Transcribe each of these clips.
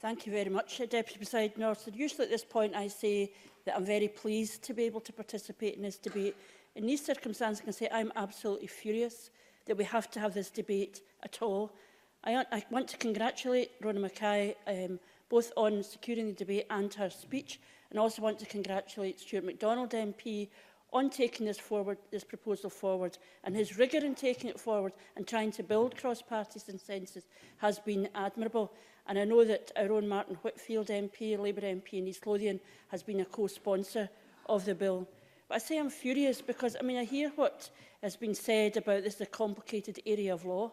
Thank you very much, Deputy Presiding Officer. Usually at this point I say that I'm very pleased to be able to participate in this debate. In these circumstances, I can say I'm absolutely furious that we have to have this debate at all. I want to congratulate Rona Mackay both on securing the debate and her speech, and also want to congratulate Stuart MacDonald MP on taking this proposal forward, and his rigour in taking it forward and trying to build cross-party consensus has been admirable. And I know that our own Martin Whitfield MP, Labour MP in East Lothian, has been a co-sponsor of the bill. But I say I'm furious because, I hear what has been said about this is a complicated area of law.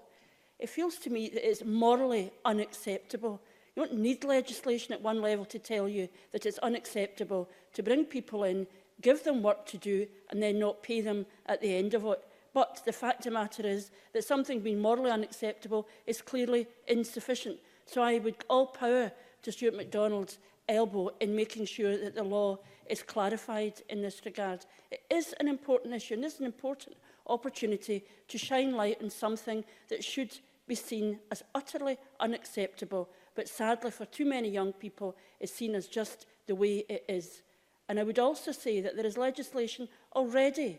It feels to me that it's morally unacceptable. You don't need legislation at one level to tell you that it's unacceptable to bring people in, give them work to do, and then not pay them at the end of it. But the fact of the matter is that something being morally unacceptable is clearly insufficient. So I would all power to Stuart MacDonald's elbow in making sure that the law is clarified in this regard. It is an important issue, and this is an important opportunity to shine light on something that should be seen as utterly unacceptable, but sadly for too many young people is seen as just the way it is. And I would also say that there is legislation already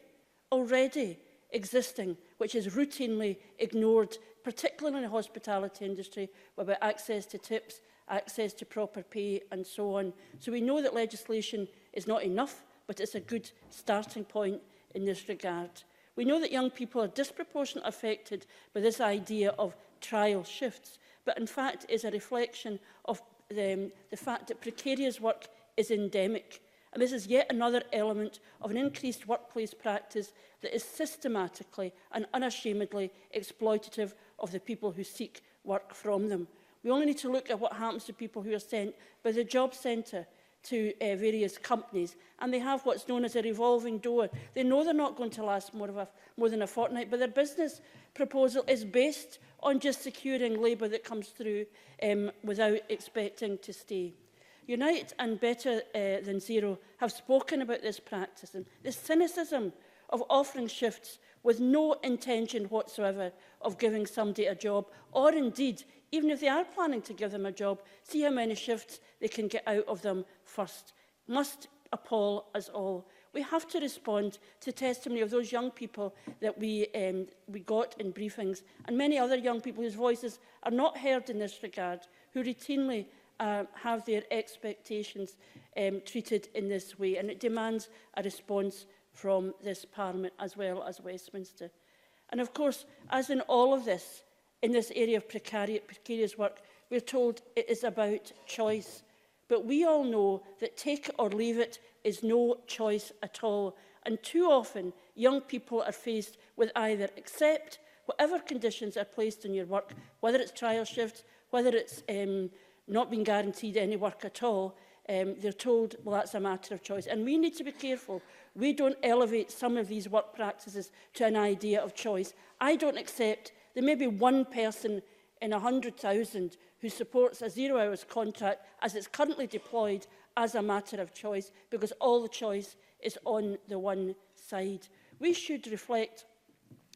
existing which is routinely ignored, particularly in the hospitality industry, about access to tips, access to proper pay and so on. So we know that legislation is not enough, but it's a good starting point in this regard. We know that young people are disproportionately affected by this idea of trial shifts, but in fact is a reflection of the fact that precarious work is endemic. And this is yet another element of an increased workplace practice that is systematically and unashamedly exploitative of the people who seek work from them. We only need to look at what happens to people who are sent by the job centre to various companies, and they have what's known as a revolving door. They know they're not going to last more than a fortnight, but their business proposal is based on just securing labour that comes through without expecting to stay. Unite and Better Than Zero have spoken about this practice and the cynicism of offering shifts with no intention whatsoever of giving somebody a job, or indeed, even if they are planning to give them a job, see how many shifts they can get out of them first. Must appall us all. We have to respond to testimony of those young people that we got in briefings, and many other young people whose voices are not heard in this regard, who routinely have their expectations treated in this way, and it demands a response from this Parliament as well as Westminster. And of course, as in all of this, in this area of precarious work, we're told it is about choice. But we all know that take it or leave it is no choice at all. And too often, young people are faced with either accept whatever conditions are placed on your work, whether it's trial shifts, whether it's not being guaranteed any work at all, they're told, well, that's a matter of choice. And we need to be careful. We don't elevate some of these work practices to an idea of choice. I don't accept there may be one person in 100,000 who supports a 0 hours contract as it's currently deployed as a matter of choice, because all the choice is on the one side. We should reflect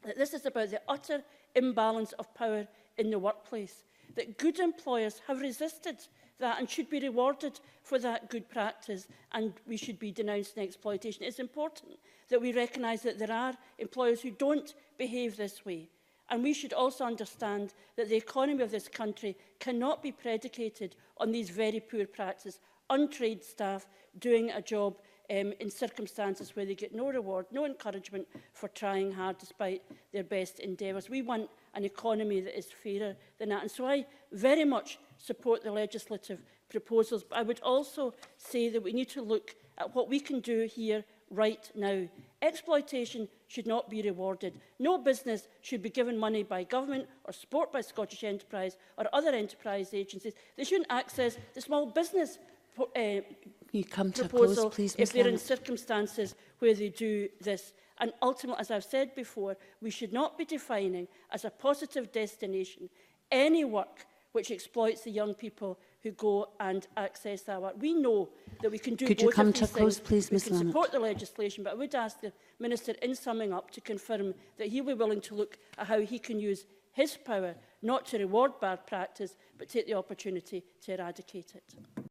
that this is about the utter imbalance of power in the workplace, that good employers have resisted that and should be rewarded for that good practice, and we should be denouncing exploitation. It's important that we recognise that there are employers who don't behave this way, and we should also understand that the economy of this country cannot be predicated on these very poor practices. Untrained staff doing a job in circumstances where they get no reward, no encouragement for trying hard despite their best endeavours. We want an economy that is fairer than that. And so I very much support the legislative proposals, but I would also say that we need to look at what we can do here right now. Exploitation should not be rewarded. No business should be given money by government or support by Scottish Enterprise or other enterprise agencies. They shouldn't access the small business proposal if they're in circumstances where they do this. And ultimately, as I've said before, we should not be defining as a positive destination any work which exploits the young people who go and access that work. We know that we can do both of these things. Please, we can support the legislation, but I would ask the Minister, in summing up, to confirm that he will be willing to look at how he can use his power, not to reward bad practice, but take the opportunity to eradicate it.